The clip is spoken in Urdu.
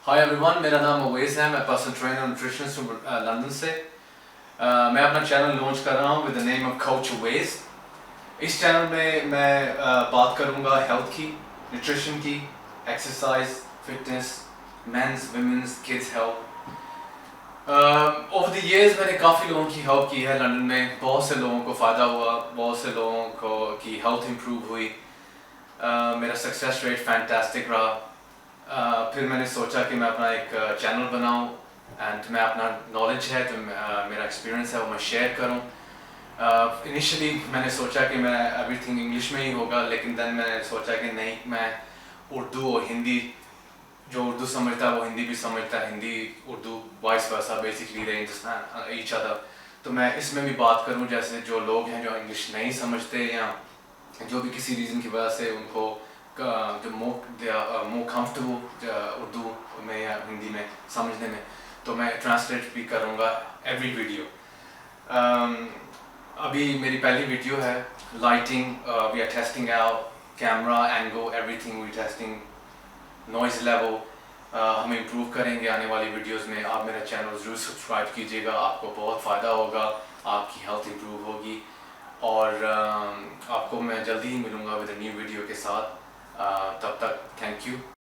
ہائی ایوری ون، میرا نام اویس ہے، میں پرسنل ٹرینر نیوٹریشنسٹ لندن سے. میں اپنا چینل لانچ کر رہا ہوں with the name of coach Owais. اس چینل میں بات کروں گا ہیلتھ کی، نیوٹریشن کی، exercise, fitness, men's women's kids health. Over the years میں نے کافی لوگوں کی ہیلپ کی ہے لندن میں. بہت سے لوگوں کو فائدہ ہوا، بہت سے لوگوں کی ہیلتھ امپروو ہوئی. میرا سکسیس ریٹ فینٹاسٹک رہا. پھر میں نے سوچا کہ میں اپنا ایک چینل بناؤں اینڈ میں اپنا نالج ہے تو میرا ایکسپیرینس ہے وہ میں شیئر کروں. انیشلی میں نے سوچا کہ میں ایوری تھنگ انگلش میں ہی ہوگا، لیکن دین میں نے سوچا کہ نہیں، میں اردو اور ہندی، جو اردو سمجھتا ہے وہ ہندی بھی سمجھتا ہے، Hindi Urdu vice versa basically they understand each other. تو میں اس میں بھی بات کروں جیسے جو لوگ ہیں جو انگلش نہیں سمجھتے یا جو بھی کسی ریزن کی وجہ سے ان کو مور کمفرٹیبل اردو میں یا ہندی میں سمجھنے میں، تو میں ٹرانسلیٹ بھی کروں گا ایوری ویڈیو. ابھی میری پہلی ویڈیو ہے lighting, we are testing out camera angle, everything we testing, noise level ہم امپروو کریں گے آنے والی ویڈیوز میں. آپ میرا چینل ضرور سبسکرائب کیجیے گا، آپ کو بہت فائدہ ہوگا، آپ کی ہیلتھ امپروو ہوگی. اور آپ کو میں جلدی ہی ملوں گا ود اے نیو ویڈیو کے ساتھ. تب تک تھینک یو.